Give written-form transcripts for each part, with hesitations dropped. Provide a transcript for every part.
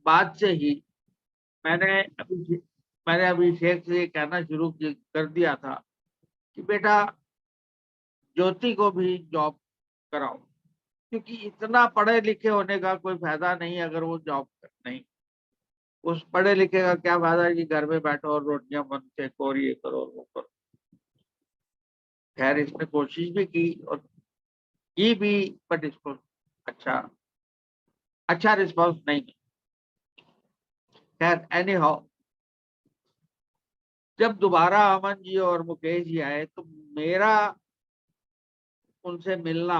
बाद से ही मैंने मैंने अभिषेक से ये कहना शुरू कर दिया था कि बेटा ज्योति को भी जॉब कराओ, क्योंकि इतना पढ़े लिखे होने का कोई फायदा नहीं अगर वो जॉब नहीं। उस पढ़े लिखे का क्या फायदा है कि घर में बैठो और रोटियां बनते और ये करो और वो करो। खैर इसने कोशिश भी की और की भी, बट इसको अच्छा अच्छा रिस्पॉन्स नहीं। खैर एनी हाउ, जब दोबारा अमन जी और मुकेश जी आए तो मेरा उनसे मिलना,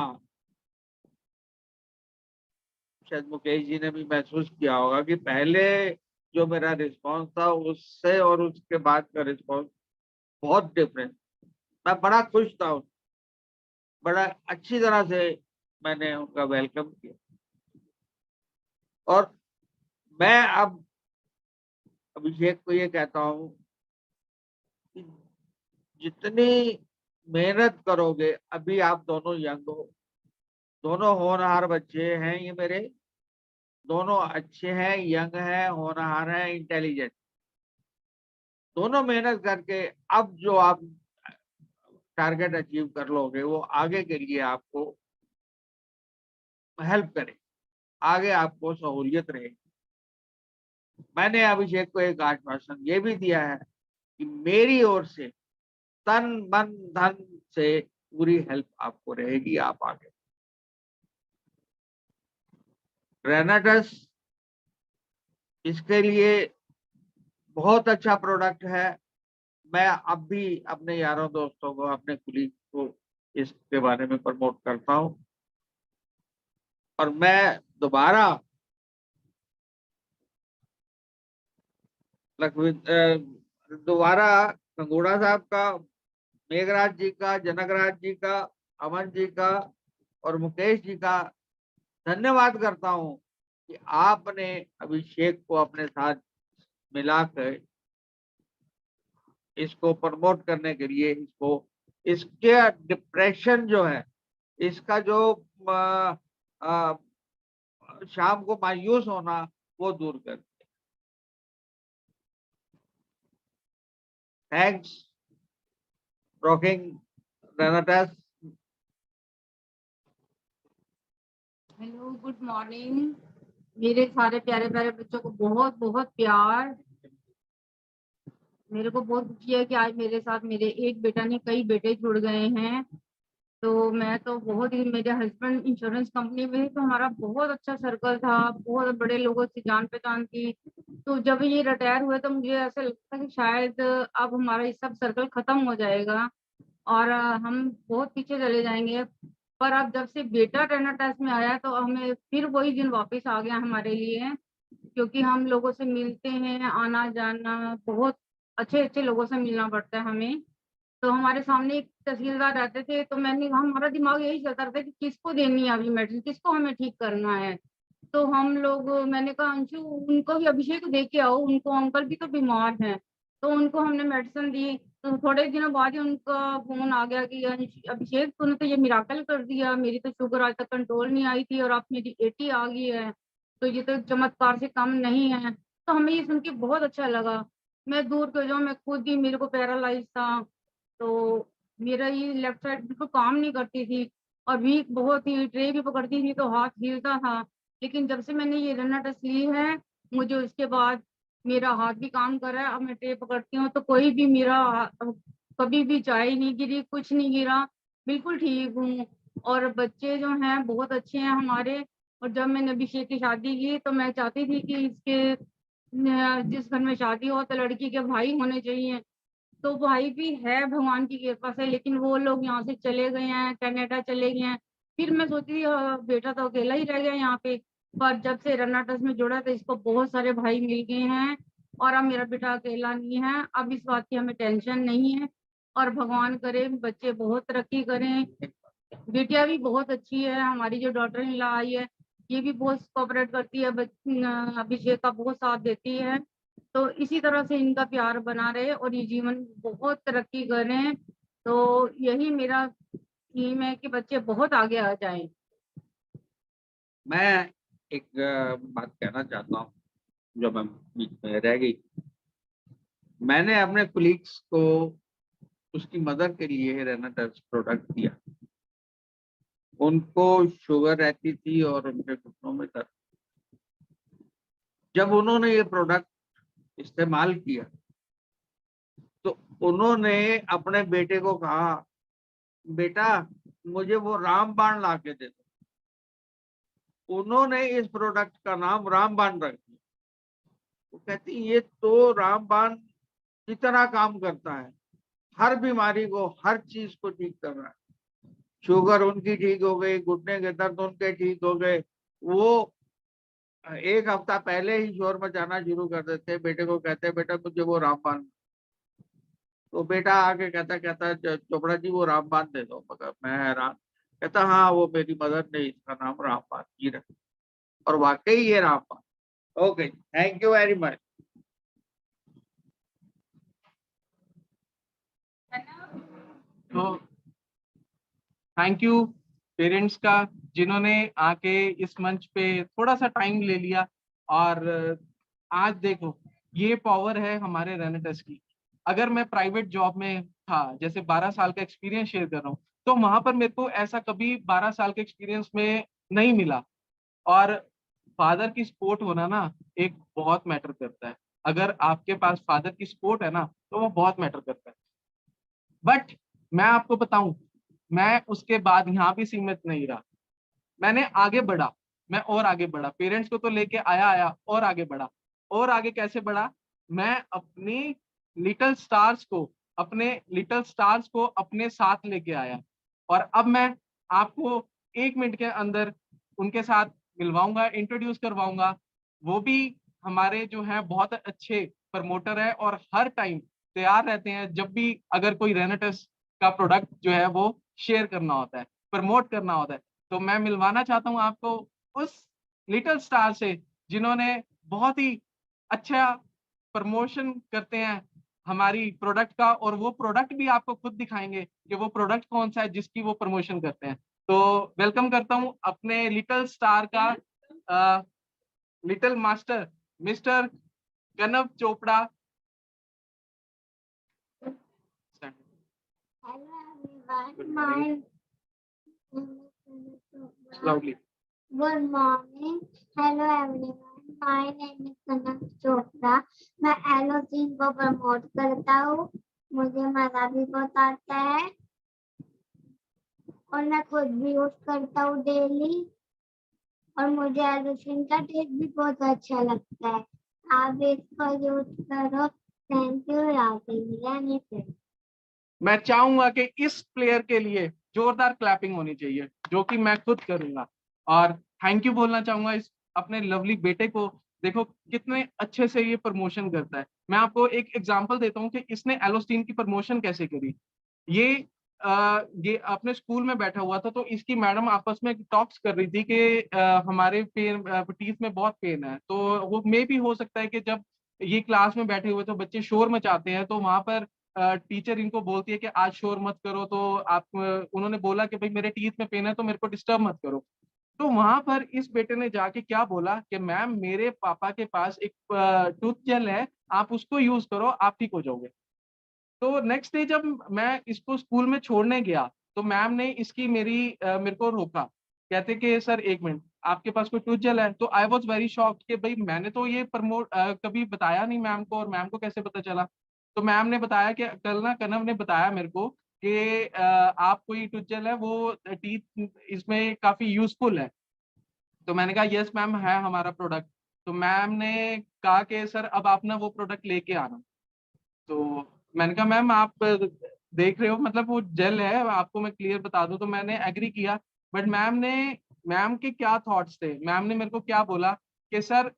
शायद मुकेश जी ने भी महसूस किया होगा कि पहले जो मेरा रिस्पॉन्स था उससे और उसके बाद का रिस्पॉन्स बहुत डिफरेंट। मैं बड़ा खुश था, बड़ा अच्छी तरह से मैंने उनका वेलकम किया। और मैं अब अभिषेक को ये कहता हूँ कि जितनी मेहनत करोगे, अभी आप दोनों यंग हो, दोनों होनहार बच्चे हैं ये मेरे, दोनों अच्छे हैं, यंग हैं, होनहार हैं, इंटेलिजेंट, दोनों मेहनत करके अब जो आप टारगेट अचीव कर लोगे वो आगे के लिए आपको हेल्प करे, आगे आपको सहूलियत रहेगी। मैंने अभिषेक को एक आश्वासन ये भी दिया है कि मेरी ओर से तन मन धन से पूरी हेल्प आपको रहेगी, आप आगे। रेनाटस इसके लिए बहुत अच्छा प्रोडक्ट है। मैं अब भी अपने यारों दोस्तों को, अपने कुलीग को इसके बारे में प्रमोट करता हूं। और मैं दोबारा दोबारा गंगूड़ा साहब का, मेघराज जी का, जनकराज जी का, अमन जी का और मुकेश जी का धन्यवाद करता हूं कि आपने अभिषेक को अपने साथ मिलाकर इसको प्रमोट करने के लिए, इसको, इसके डिप्रेशन जो है, इसका जो अ, अ, शाम को मायूस होना, वो दूर कर। Thanks rocking Renatus. Hello, good morning. मेरे सारे प्यारे प्यारे बच्चों को बहुत बहुत प्यार। मेरे को बहुत खुशी है कि आज मेरे साथ मेरे एक बेटा नहीं कई बेटे जुड़ गए हैं। तो मैं तो बहुत ही, मेरे हस्बैंड इंश्योरेंस कंपनी में है तो हमारा बहुत अच्छा सर्कल था, बहुत बड़े लोगों से जान पहचान थी। तो जब ये रिटायर हुए तो मुझे ऐसा लगता है कि शायद अब हमारा ये सब सर्कल खत्म हो जाएगा और हम बहुत पीछे चले जाएंगे। पर अब जब से बेटा टेस्ट में आया तो हमें फिर वही दिन वापस आ गया हमारे लिए, क्योंकि हम लोगों से मिलते हैं, आना जाना, बहुत अच्छे अच्छे लोगों से मिलना पड़ता है हमें। तो हमारे सामने एक तहसीलदार रहते थे तो मैंने कहा, हमारा दिमाग यही चलता रहता है कि किसको देनी है अभी मेडिसिन, किसको हमें ठीक करना है। तो हम लोग, मैंने कहा अंशु उनको भी अभिषेक को दे के आओ, उनको अंकल भी तो बीमार हैं। तो उनको हमने मेडिसिन दी। तो थोड़े दिनों बाद ही उनका फोन आ गया कि अभिषेक तूने तो ये मिराकल कर दिया, मेरी तो शुगर आज तक कंट्रोल नहीं आई थी और अब मेरी 80 आ गई है, तो ये तो चमत्कार से कम नहीं है। तो हमें ये सुन के बहुत अच्छा लगा। मैं दूर क्यों जाऊँ, मैं खुद ही, मेरे को पैरालाइज था, तो मेरा ये लेफ्ट साइड बिल्कुल काम नहीं करती थी और वीक बहुत ही, ट्रे भी पकड़ती थी तो हाथ हिलता था। लेकिन जब से मैंने ये रनर टच ली है, मुझे उसके बाद मेरा हाथ भी काम कर रहा है। अब मैं ट्रे पकड़ती हूँ तो कोई भी मेरा कभी भी चाय नहीं गिरी, कुछ नहीं गिरा, बिल्कुल ठीक हूँ। और बच्चे जो हैं बहुत अच्छे हैं हमारे। और जब मैंने अभिषेक की शादी की तो मैं चाहती थी कि इसके जिस घर में शादी हो तो लड़की के भाई होने चाहिए। तो भाई भी है भगवान की कृपा से, लेकिन वो लोग यहाँ से चले गए हैं, कनाडा चले गए हैं। फिर मैं सोचती थी बेटा तो अकेला ही रह गया यहाँ पे। पर जब से रनाटस में जुड़ा तो इसको बहुत सारे भाई मिल गए हैं और अब मेरा बेटा अकेला नहीं है। अब इस बात की हमें टेंशन नहीं है और भगवान करे बच्चे बहुत तरक्की करें। बेटिया भी बहुत अच्छी है, हमारी जो डॉटर इन लॉ आई है ये भी बहुत कोऑपरेट करती है, अभिषेक का बहुत साथ देती है। तो इसी तरह से इनका प्यार बना रहे और ये जीवन बहुत तरक्की करें। तो यही मेरा थीम है कि बच्चे बहुत आगे आ जाएं। मैं एक बात कहना चाहता हूँ जो मैं बीच में रह गई, मैंने अपने कोलीग्स को उसकी मदद के लिए रेनाटस प्रोडक्ट दिया। उनको शुगर रहती थी और उनके घुटनों में दर्द। जब उन्होंने ये प्रोडक्ट इस्तेमाल किया तो उन्होंने अपने बेटे को कहा, बेटा मुझे वो रामबाण ला के दे दो। उन्होंने इस प्रोडक्ट का नाम रामबाण रख दिया। वो कहती ये तो रामबाण कितना काम करता है, हर बीमारी को, हर चीज को ठीक कर रहा है। शुगर उनकी ठीक हो गई, घुटने के दर्द उनके ठीक हो गए। वो एक हफ्ता पहले ही शोर मचाना शुरू कर देते, बेटे को कहते बेटा मुझे वो रामबाण। तो बेटा आके कहता चोपड़ा जी वो रामबाण दे दो। मगर मैं हैरान, कहता हाँ वो मेरी मदर ने इसका नाम रामबाण ही रखा, और वाकई ये रामबाण। Okay, thank you very much. तो थैंक यू पेरेंट्स का, जिन्होंने आके इस मंच पे थोड़ा सा टाइम ले लिया। और आज देखो ये पावर है हमारे रेनेटस की। अगर मैं प्राइवेट जॉब में था, जैसे 12 साल का एक्सपीरियंस शेयर कर रहा हूँ, तो वहां पर मेरे को ऐसा कभी 12 साल के एक्सपीरियंस में नहीं मिला। और फादर की सपोर्ट होना ना एक बहुत मैटर करता है। अगर आपके पास फादर की सपोर्ट है ना तो वो बहुत मैटर करता है। बट मैं आपको बताऊं, मैं उसके बाद यहाँ भी सीमित नहीं रहा, मैंने आगे बढ़ा। मैं और आगे बढ़ा, पेरेंट्स को तो लेके आया और आगे बढ़ा। और आगे कैसे बढ़ा? मैं लिटिल स्टार्स को अपने साथ लेके आया। और अब मैं आपको 1 मिनट के अंदर उनके साथ मिलवाऊंगा, इंट्रोड्यूस करवाऊंगा। वो भी हमारे जो है बहुत अच्छे प्रमोटर है और हर टाइम तैयार रहते हैं जब भी अगर कोई रेनेटस का प्रोडक्ट जो है वो शेयर करना होता है, प्रमोट करना होता है। तो मैं मिलवाना चाहता हूं आपको उस लिटिल स्टार से जिन्होंने बहुत ही अच्छा प्रमोशन करते हैं हमारी प्रोडक्ट का, और वो प्रोडक्ट भी आपको खुद दिखाएंगे कि वो प्रोडक्ट कौन सा है जिसकी वो प्रमोशन करते हैं। तो वेलकम करता हूं अपने लिटिल स्टार का little master mister Kanav Chopra. Slowly. Good morning. Hello everyone. My name is कनक चोपड़ा। मैं एलोजीन को प्रमोट करता हूँ। मुझे मजा भी बहुत आता है और मैं खुद भी यूज करता हूँ डेली, और मुझे एलोजीन का टेस्ट भी बहुत अच्छा लगता है। आप इसको यूज करो। Thank you Radhe. मैं चाहूंगा कि इस प्लेयर के लिए जोरदार क्लैपिंग होनी चाहिए, जो कि मैं खुद करूंगा। और थैंक यू बोलना चाहूंगा इस अपने लवली बेटे को। देखो कितने अच्छे से ये प्रमोशन करता है। मैं आपको एक एग्जांपल देता हूँ कि इसने एलोस्टीन की प्रमोशन कैसे करी। ये अपने स्कूल में बैठा हुआ था, तो इसकी मैडम आपस में टॉक्स कर रही थी कि हमारे पेन टीथ में बहुत पेन है। तो वो मे भी हो सकता है कि जब ये क्लास में बैठे हुए तो बच्चे शोर मचाते हैं, तो वहां पर टीचर इनको बोलती है कि आज शोर मत करो। तो उन्होंने बोला कि भाई मेरे टीथ में पेन है तो मेरे को डिस्टर्ब मत करो। तो वहां पर इस बेटे ने जाके क्या बोला कि मैम मेरे पापा के पास एक टूथ जेल है, आप उसको यूज करो, आप ठीक हो जाओगे। तो नेक्स्ट डे जब मैं इसको स्कूल में छोड़ने गया तो मैम ने इसकी मेरे को रोका, कहते कि सर 1 मिनट, आपके पास कोई टूथ जेल है? तो आई वॉज वेरी शॉक्ड कि भाई मैंने तो ये प्रमोट कभी बताया नहीं मैम को, और मैम को कैसे पता चला? तो मैम ने बताया कि कल ना कनव ने बताया मेरे को कि आप कोई टूथ जेल है वो टीथ इसमें काफी यूजफुल है। तो मैंने कहा यस मैम है हमारा प्रोडक्ट। तो मैम ने कहा कि सर अब आप ना वो प्रोडक्ट लेके आना। तो मैंने कहा मैम आप देख रहे हो, मतलब वो जेल है, आपको मैं क्लियर बता दूं। तो मैंने एग्री किया। बट मैम के क्या थॉट्स थे, मैम ने मेरे को क्या बोला कि सर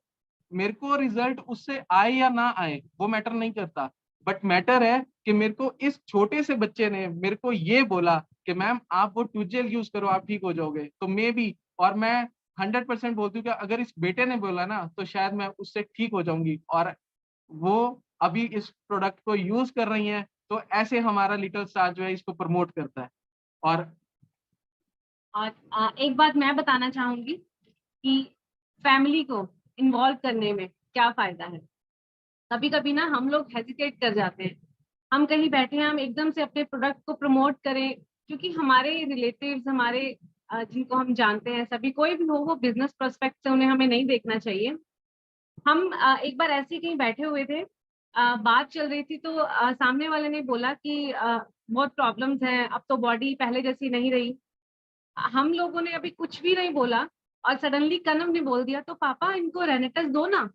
मेरे को रिजल्ट उससे आए या ना आए वो मैटर नहीं करता, बट मैटर है कि मेरे को इस छोटे से बच्चे ने मेरे को ये बोला कि मैम आप वो टूथ जेल यूज करो, आप ठीक हो जाओगे। तो मे बी, और मैं 100% बोलती हूँ कि अगर इस बेटे ने बोला ना तो शायद मैं उससे ठीक हो जाऊंगी। और वो अभी इस प्रोडक्ट को यूज कर रही हैं। तो ऐसे हमारा लिटिल स्टार जो है इसको प्रमोट करता है। और एक बात मैं बताना चाहूंगी कि फैमिली को इन्वॉल्व करने में क्या फायदा है। कभी कभी ना हम लोग हेजिटेट कर जाते हैं, हम कहीं बैठे हैं, हम एकदम से अपने प्रोडक्ट को प्रमोट करें, क्योंकि हमारे रिलेटिव्स, हमारे जिनको हम जानते हैं, सभी कोई भी हो, वो बिजनेस प्रोस्पेक्ट से उन्हें हमें नहीं देखना चाहिए। हम एक बार ऐसे ही कहीं बैठे हुए थे, बात चल रही थी, तो सामने वाले ने बोला कि बहुत प्रॉब्लम्स हैं, अब तो बॉडी पहले जैसी नहीं रही। हम लोगों ने अभी कुछ भी नहीं बोला और सडनली कनम ने बोल दिया, तो पापा इनको रेनेटस दो ना।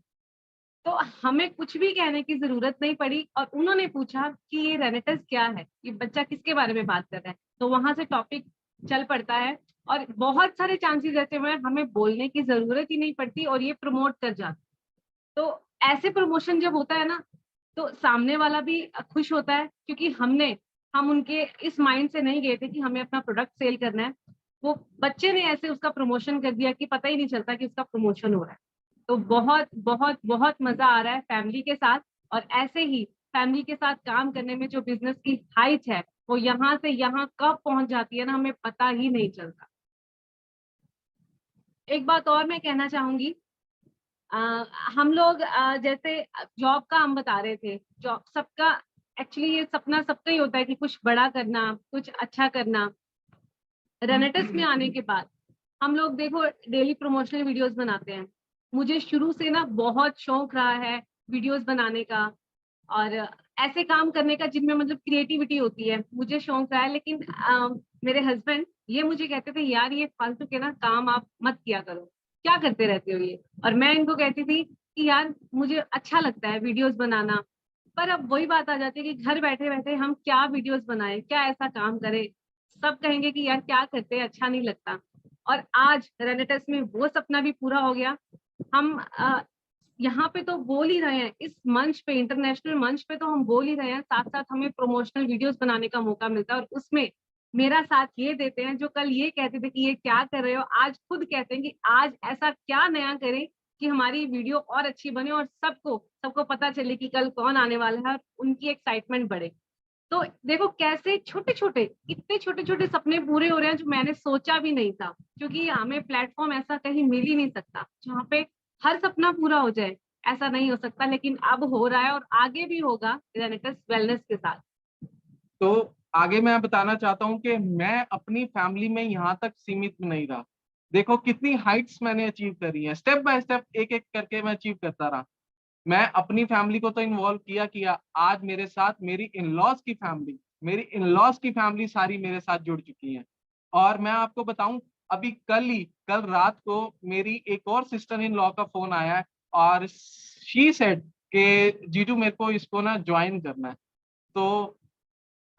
तो हमें कुछ भी कहने की जरूरत नहीं पड़ी और उन्होंने पूछा कि ये रेनेटस क्या है, ये बच्चा किसके बारे में बात कर रहा है। तो वहां से टॉपिक चल पड़ता है और बहुत सारे चांसेस ऐसे हुए हमें बोलने की जरूरत ही नहीं पड़ती और ये प्रमोट कर जाता। तो ऐसे प्रमोशन जब होता है ना, तो सामने वाला भी खुश होता है, क्योंकि हम उनके इस माइंड से नहीं गए थे कि हमें अपना प्रोडक्ट सेल करना है। वो बच्चे ने ऐसे उसका प्रमोशन कर दिया कि पता ही नहीं चलता कि उसका प्रमोशन हो रहा है। तो बहुत बहुत बहुत मजा आ रहा है फैमिली के साथ। और ऐसे ही फैमिली के साथ काम करने में जो बिजनेस की हाइट है, वो यहाँ से यहाँ कब पहुंच जाती है ना, हमें पता ही नहीं चलता। एक बात और मैं कहना चाहूंगी, हम लोग जैसे जॉब का हम बता रहे थे, जॉब सबका एक्चुअली ये सपना सबका ही होता है कि कुछ बड़ा करना, कुछ अच्छा करना। रेनेटस में आने के बाद हम लोग देखो डेली प्रमोशनल वीडियोस बनाते हैं। मुझे शुरू से ना बहुत शौक रहा है वीडियोस बनाने का और ऐसे काम करने का जिनमें मतलब क्रिएटिविटी होती है, मुझे शौक रहा है। लेकिन मेरे हस्बैंड ये मुझे कहते थे, यार ये फालतू के ना काम आप मत किया करो, क्या करते रहते हो ये। और मैं इनको कहती थी कि यार मुझे अच्छा लगता है वीडियोस बनाना। पर अब वही बात आ जाती है कि घर बैठे बैठे हम क्या वीडियोस बनाएं, क्या ऐसा काम करें। सब कहेंगे कि यार क्या करते हैं, अच्छा नहीं लगता। और आज रेनेटस में वो सपना भी पूरा हो गया। हम यहाँ पे तो बोल ही रहे हैं, इस मंच पे, इंटरनेशनल मंच पे तो हम बोल ही रहे हैं, साथ साथ हमें प्रमोशनल वीडियोस बनाने का मौका मिलता है और उसमें मेरा साथ ये देते हैं जो कल ये कहते थे कि ये क्या कर रहे हो, आज खुद कहते हैं कि आज ऐसा क्या नया करें कि हमारी वीडियो और अच्छी बने और सबको सबको पता चले कि कल कौन आने वाला है और उनकी एक्साइटमेंट बढ़े। तो देखो कैसे छोटे छोटे, इतने छोटे छोटे सपने पूरे हो रहे हैं जो मैंने सोचा भी नहीं था, क्योंकि हमें प्लेटफॉर्म ऐसा कहीं मिल ही नहीं सकता जहाँ पे हर सपना पूरा हो जाए। ऐसा नहीं हो सकता, लेकिन अब हो रहा है और आगे भी होगा रेनेटस वेलनेस के साथ। तो आगे मैं बताना चाहता हूँ कि मैं अपनी फैमिली में यहाँ तक सीमित नहीं रहा। देखो कितनी हाइट्स मैंने अचीव करी हैं, स्टेप बाय स्टेप एक एक करके मैं अचीव करता रहा। मैं अपनी फैमिली को तो इन्वॉल्व किया, आज मेरे साथ मेरी इन लॉज की फैमिली सारी मेरे साथ जुड़ चुकी है। और मैं आपको बताऊं, अभी कल रात को मेरी एक और सिस्टर इन लॉ का फोन आया है और शी सेड कि जीजू मेरे को इसको ना ज्वाइन करना है। तो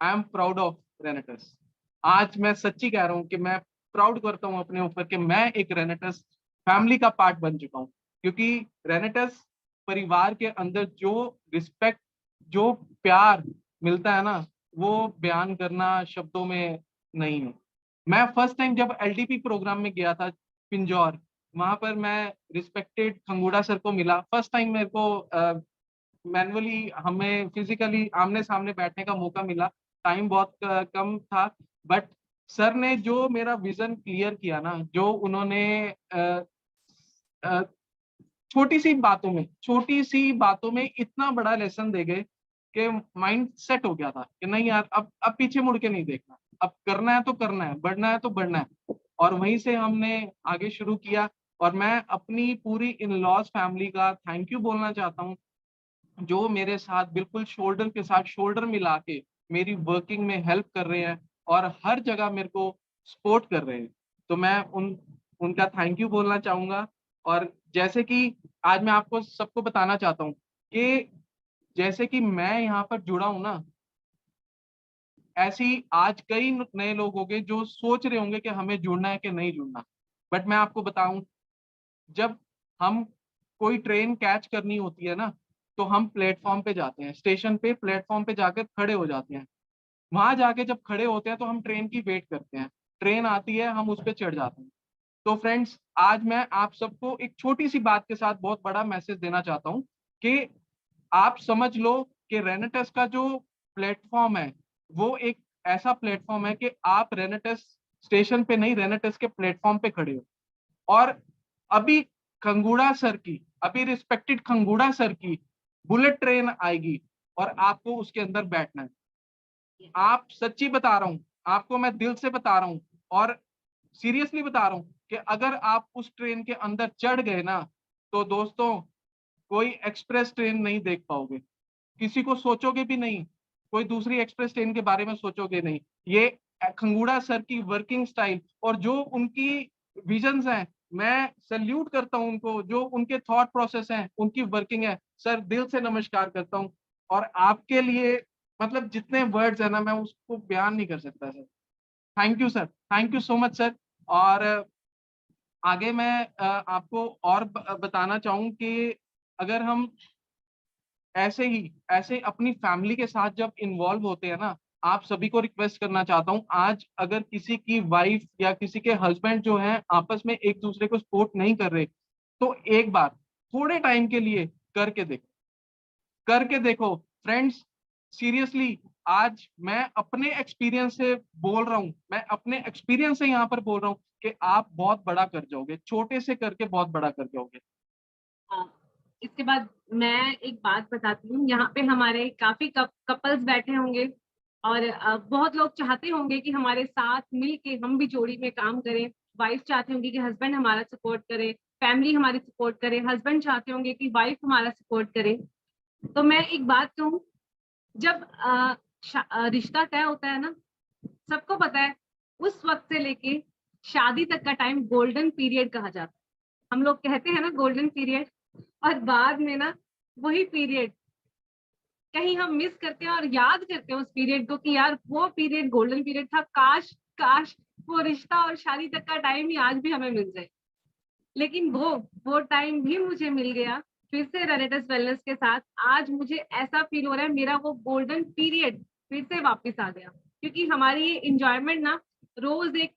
आई एम प्राउड ऑफ रेनेटस। आज मैं सच्ची कह रहा हूँ कि मैं प्राउड करता हूँ अपने ऊपर कि मैं एक रेनेटस फैमिली का पार्ट बन चुका हूँ। क्योंकि रेनेटस परिवार के अंदर जो रिस्पेक्ट, जो प्यार मिलता है ना, वो बयान करना शब्दों में नहीं है। मैं फर्स्ट टाइम जब एलडीपी प्रोग्राम में गया था पिंजौर, वहां पर मैं रिस्पेक्टेड खंगूड़ा सर को मिला फर्स्ट टाइम। मेरे को मैनुअली, हमें फिजिकली आमने सामने बैठने का मौका मिला। टाइम बहुत कम था, बट सर ने जो मेरा विजन क्लियर किया ना, जो उन्होंने छोटी सी बातों में इतना बड़ा लेसन दे गए कि माइंड सेट हो गया था कि नहीं यार, अब पीछे मुड़ के नहीं देखना, अब करना है तो करना है, बढ़ना है तो बढ़ना है। और वहीं से हमने आगे शुरू किया। और मैं अपनी पूरी इन लॉज फैमिली का थैंक यू बोलना चाहता हूँ, जो मेरे साथ बिल्कुल शोल्डर के साथ शोल्डर मिला के मेरी वर्किंग में हेल्प कर रहे हैं और हर जगह मेरे को सपोर्ट कर रहे हैं। तो मैं उनका थैंक यू बोलना चाहूंगा। और जैसे कि आज मैं आपको सबको बताना चाहता हूँ कि जैसे कि मैं यहाँ पर जुड़ा हूँ ना, ऐसे ही आज कई नए लोग होंगे जो सोच रहे होंगे कि हमें जुड़ना है कि नहीं जुड़ना। बट मैं आपको बताऊं, जब हम कोई ट्रेन कैच करनी होती है ना, तो हम प्लेटफॉर्म पे जाते हैं, स्टेशन पे प्लेटफॉर्म पे जाकर खड़े हो जाते हैं। वहां जाके जब खड़े होते हैं तो हम ट्रेन की वेट करते हैं, ट्रेन आती है, हम उस पर चढ़ जाते हैं। तो फ्रेंड्स, आज मैं आप सबको एक छोटी सी बात के साथ बहुत बड़ा मैसेज देना चाहता हूँ कि आप समझ लो कि रेनेटस का जो प्लेटफॉर्म है, वो एक ऐसा प्लेटफॉर्म है कि आप रेनेटस स्टेशन पे नहीं, रेनेटस के प्लेटफॉर्म पे खड़े हो। और अभी खंगूड़ा सर की अभी रिस्पेक्टेड खंगूड़ा सर की बुलेट ट्रेन आएगी और आपको उसके अंदर बैठना है। आप सच्ची बता रहा हूं, आपको मैं दिल से बता रहा हूं और सीरियसली बता रहा हूं कि अगर आप उस ट्रेन के अंदर चढ़ गए ना, तो दोस्तों कोई एक्सप्रेस ट्रेन नहीं देख पाओगे, किसी को सोचोगे भी नहीं, कोई दूसरी एक्सप्रेस ट्रेन के बारे में सोचोगे नहीं। ये खंगूड़ा सर की वर्किंग स्टाइल और जो उनकी विजन्स हैं, मैं सल्यूट करता हूं उनको, जो उनके थॉट प्रोसेस हैं, उनकी वर्किंग है, सर दिल से नमस्कार करता हूं। और आपके लिए मतलब जितने वर्ड्स है ना, मैं उसको बयान नहीं कर सकता sir. Thank you sir, thank you so much sir. और आगे मैं आपको और बताना चाहूँ कि अगर हम ऐसे अपनी फैमिली के साथ जब इन्वॉल्व होते हैं ना, आप सभी को रिक्वेस्ट करना चाहता हूँ, आज अगर किसी की वाइफ या किसी के हस्बैंड जो हैं आपस में एक दूसरे को सपोर्ट नहीं कर रहे, तो एक बार थोड़े टाइम के लिए करके देखो फ्रेंड्स। सीरियसली आज मैं अपने एक्सपीरियंस से बोल रहा हूँ, मैं अपने एक्सपीरियंस से यहाँ पर बोल रहा हूँ कि आप बहुत बड़ा कर जाओगे, छोटे से करके बहुत बड़ा कर जाओगे। हाँ, इसके बाद मैं एक बात बताती हूँ। यहाँ पे हमारे काफी कपल्स बैठे होंगे और बहुत लोग चाहते होंगे कि हमारे साथ मिल के हम भी जोड़ी में काम करें। वाइफ चाहते होंगे कि हस्बैंड हमारा सपोर्ट करे, फैमिली हमारी सपोर्ट करे, हस्बैंड चाहते होंगे कि वाइफ हमारा सपोर्ट करे। तो मैं एक बात कहूँ, जब रिश्ता तय होता है ना, सबको पता है उस वक्त से लेके शादी तक का टाइम गोल्डन पीरियड कहा जाता है। हम लोग कहते हैं ना गोल्डन पीरियड, और बाद में ना वही पीरियड कहीं हम मिस करते हैं और याद करते हैं उस पीरियड को कि यार वो पीरियड गोल्डन पीरियड था, काश काश वो रिश्ता और शादी तक का टाइम ही आज भी हमें मिल जाए। लेकिन वो टाइम भी मुझे मिल गया फिर से रेनेटस वेलनेस के साथ। आज मुझे ऐसा फील हो रहा है मेरा वो गोल्डन पीरियड फिर से वापस आ गया, क्योंकि हमारी ये इंजॉयमेंट ना रोज एक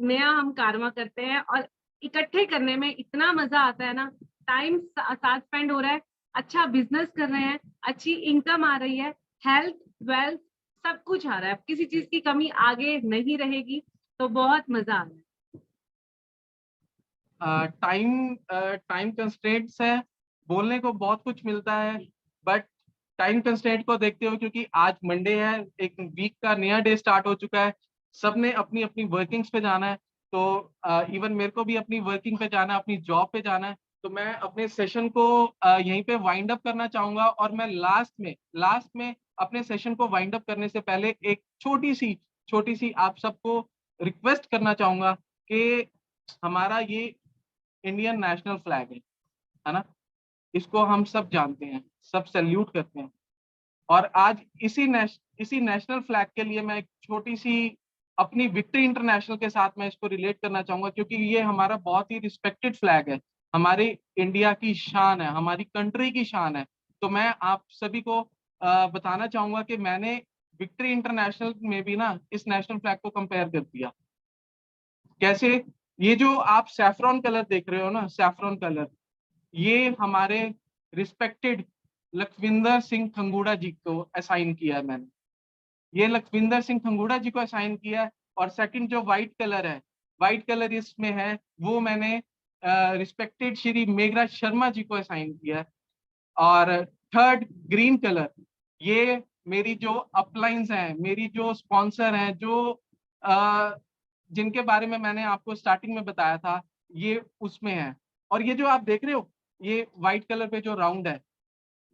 नया हम कारवा करते हैं और इकट्ठे करने में इतना मजा आता है ना। टाइम साथ स्पेंड हो रहा है, अच्छा बिजनेस कर रहे हैं, अच्छी इनकम आ रही है, हेल्थ वेल्थ सब कुछ आ रहा है, किसी चीज की कमी आगे नहीं रहेगी। तो बहुत मजा आ रहा है। टाइम कंस्ट्रेंट्स है, बोलने को बहुत कुछ मिलता है, बट टाइम कंस्ट्रेंट को देखते हुए, क्योंकि आज मंडे है, एक वीक का नया डे स्टार्ट हो चुका है, सबने अपनी अपनी वर्किंग्स पे जाना है, तो इवन मेरे को भी अपनी वर्किंग पे जाना है, अपनी जॉब पे जाना है। तो मैं अपने सेशन को यहीं पे वाइंड अप करना चाहूंगा। और मैं लास्ट में अपने सेशन को वाइंड अप करने से पहले एक छोटी सी आप सबको रिक्वेस्ट करना चाहूंगा कि हमारा ये इंडियन नेशनल फ्लैग है ना, इसको हम सब जानते हैं, सब सैल्यूट करते हैं। और आज इसी नेशनल फ्लैग के लिए मैं एक छोटी सी अपनी विक्ट्री इंटरनेशनल के साथ मैं इसको रिलेट करना चाहूंगा, क्योंकि ये हमारा बहुत ही रिस्पेक्टेड फ्लैग है, हमारे इंडिया की शान है, हमारी कंट्री की शान है। तो मैं आप सभी को बताना चाहूंगा कि मैंने विक्ट्री इंटरनेशनल में भी ना इस नेशनल फ्लैग को कंपेयर कर दिया। कैसे? ये जो आप सैफरॉन कलर देख रहे हो ना, सैफरॉन कलर, ये हमारे रिस्पेक्टेड लखविंदर सिंह खंगूड़ा जी को असाइन किया है मैंने, ये लखविंदर सिंह खंगूड़ा जी को असाइन किया है। और सेकंड जो व्हाइट कलर है, व्हाइट कलर इसमें है, वो मैंने रिस्पेक्टेड श्री मेघराज शर्मा जी को असाइन किया है। और थर्ड ग्रीन कलर, ये मेरी जो अपलाइंस हैं, मेरी जो स्पॉन्सर हैं, जो जिनके बारे में मैंने आपको स्टार्टिंग में बताया था, ये उसमें है। और ये जो आप देख रहे हो, ये व्हाइट कलर पे जो राउंड है,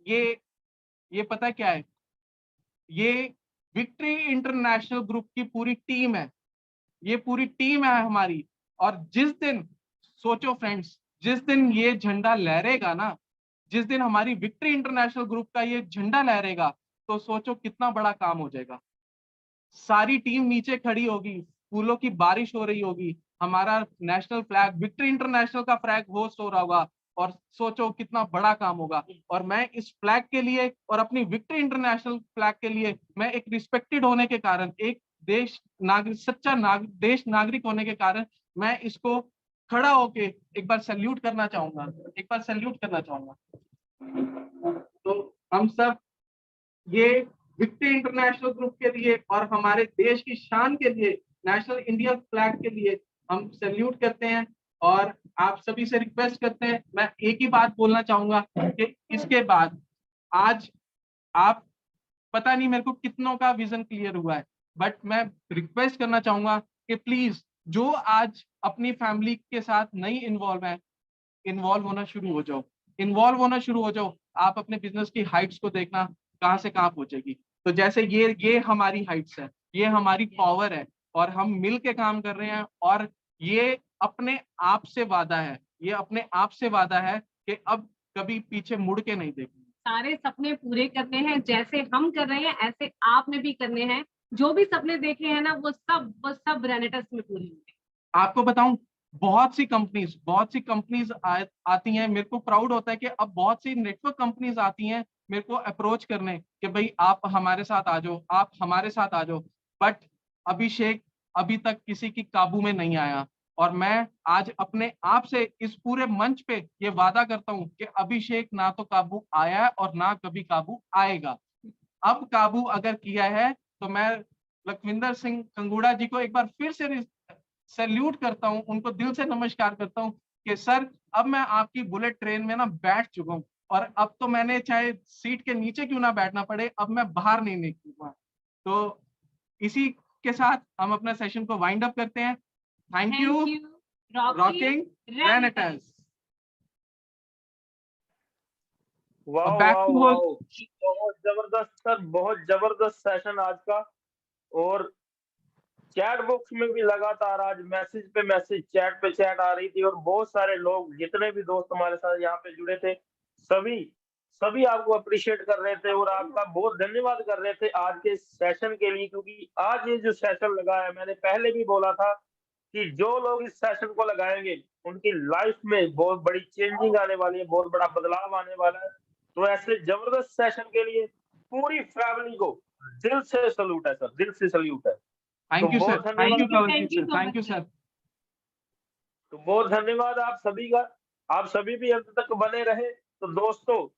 ये पता क्या है? ये विक्ट्री इंटरनेशनल ग्रुप की पूरी टीम है, ये पूरी टीम है हमारी। और जिस दिन, सोचो फ्रेंड्स, जिस दिन ये झंडा लहरेगा ना, जिस दिन हमारी विक्ट्री इंटरनेशनल ग्रुप का ये झंडा लहरेगा, तो सोचो कितना बड़ा काम हो जाएगा। सारी टीम नीचे खड़ी होगी, फूलों की बारिश हो रही होगी, हमारा नेशनल फ्लैग, विक्ट्री इंटरनेशनल का फ्लैग होस्ट हो रहा होगा, और सोचो कितना बड़ा काम होगा। और मैं इस फ्लैग के लिए और अपनी विक्ट्री इंटरनेशनल फ्लैग के लिए, मैं एक रिस्पेक्टेड होने के कारण, एक देश नागरिक होने के कारण, मैं इसको खड़ा होके एक बार सैल्यूट करना चाहूंगा। तो हम सब ये विक्ट्री इंटरनेशनल ग्रुप के लिए और हमारे देश की शान के लिए, नेशनल इंडियन फ्लैग के लिए हम सैल्यूट करते हैं। और आप सभी से रिक्वेस्ट करते हैं, मैं एक ही बात बोलना चाहूंगा कि इसके बाद आज आप, पता नहीं मेरे को कितनों का विजन क्लियर हुआ है, बट मैं रिक्वेस्ट करना चाहूंगा कि प्लीज जो आज अपनी फैमिली के साथ नहीं इन्वॉल्व है, इन्वॉल्व होना शुरू हो जाओ, इन्वॉल्व होना शुरू हो जाओ। आप अपने बिजनेस की हाइट्स को देखना कहाँ से कहाँ पहुंचेगी। तो जैसे ये हमारी हाइट्स है, ये हमारी पावर है, और हम मिल के काम कर रहे हैं, और ये अपने आप से वादा है, ये अपने आप से वादा है कि अब कभी पीछे मुड़ के नहीं देखेंगे। सारे सपने पूरे करने हैं, जैसे हम कर रहे हैं ऐसे आपने भी करने हैं। जो भी सपने देखे हैं ना वो सब रेनेटस में पूरे होंगे। आपको बताऊं, बहुत सी कंपनीज आती हैं, मेरे को प्राउड होता है कि अब बहुत सी नेटवर्क कंपनीज आती हैं मेरे को अप्रोच करने कि भाई आप हमारे साथ आ जाओ, आप हमारे साथ आ जाओ। बट अभिषेक अभी तक किसी की काबू में नहीं आया, और मैं आज अपने आप से इस पूरे मंच पे ये वादा करता हूं कि अभिषेक ना तो काबू आया है और ना कभी काबू आएगा। अब काबू अगर किया है तो मैं लखविंदर सिंह कंगूड़ा जी को एक बार फिर से सैल्यूट करता हूं, उनको दिल से नमस्कार करता हूं कि सर अब मैं आपकी बुलेट ट्रेन में ना बैठ चुका हूं, और अब तो मैंने चाहे सीट के नीचे क्यों ना बैठना पड़े, अब मैं बाहर नहीं निकलूंगा। तो इसी के साथ हम अपना सेशन को वाइंड अप करते हैं। थैंक यू, रॉकिंग रेनेटेंस। वाह back वाह to वाह, work। बहुत जबरदस्त सर, बहुत जबरदस्त सेशन आज का। और चैट बॉक्स में भी लगातार आज मैसेज पे मैसेज, चैट पे चैट आ रही थी, और बहुत सारे लोग, जितने भी दोस्त हमारे साथ यहाँ पे जुड़े थे, सभी सभी आपको अप्रिशिएट कर रहे थे और आपका बहुत धन्यवाद कर रहे थे आज के सेशन के लिए। क्योंकि आज ये जो सेशन लगा है, मैंने पहले भी बोला था कि जो लोग इस सेशन को लगाएंगे उनकी लाइफ में बहुत बड़ी चेंजिंग आने वाली है, बहुत बड़ा बदलाव आने वाला है। तो ऐसे जबरदस्त सेशन के लिए पूरी फैमिली को दिल से सल्यूट है सर, दिल से सल्यूट है। थैंक यू तो सर, बहुत थैंक यू धन्यवाद, Kawaljeet sir, thank you sir. तो बहुत धन्यवाद आप सभी का। आप सभी भी अंत तक बने रहे। तो दोस्तों,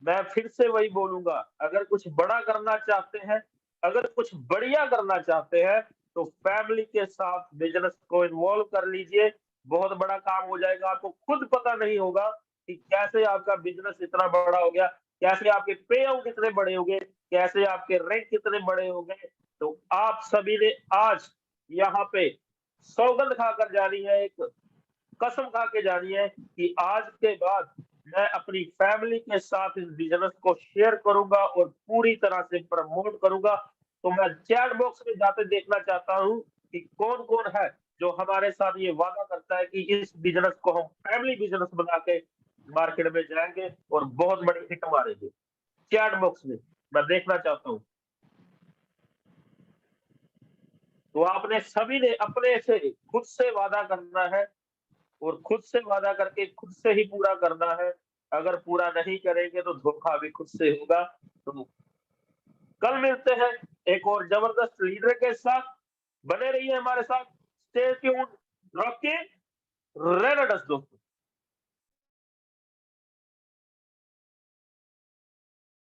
मैं फिर से वही बोलूंगा, अगर कुछ बड़ा करना चाहते हैं, अगर कुछ बढ़िया करना चाहते हैं, तो फैमिली के साथ बिजनेस को इन्वॉल्व कर लीजिए। बहुत बड़ा काम हो जाएगा, आपको खुद पता नहीं होगा कि कैसे आपका बिजनेस इतना बड़ा हो गया, कैसे आपके पे आउट इतने बड़े हो गए, कैसे आपके रैंक कितने बड़े हो गए। तो आप सभी ने आज यहाँ पे सौगंध खाकर जानी है, एक कसम खा के जानी है कि आज के बाद मैं अपनी फैमिली के साथ इस बिजनेस को शेयर करूंगा और पूरी तरह से प्रमोट करूंगा। तो मैं चैट बॉक्स में जाते देखना चाहता हूं कि कौन कौन है जो हमारे साथ ये वादा करता है कि इस बिजनेस को हम फैमिली बिजनेस बना के मार्केट में जाएंगे और बहुत बड़ी हिट मारेंगे। चैट बॉक्स में मैं देखना चाहता हूँ। तो आपने सभी ने अपने से खुद से वादा करना है, और खुद से वादा करके खुद से ही पूरा करना है। अगर पूरा नहीं करेंगे तो धोखा भी खुद से होगा। तो कल मिलते हैं एक और जबरदस्त लीडर के साथ। बने रहिए हमारे साथ। स्टे ट्यून्ड, रॉकिंग रेनेटेंस दोस्तों।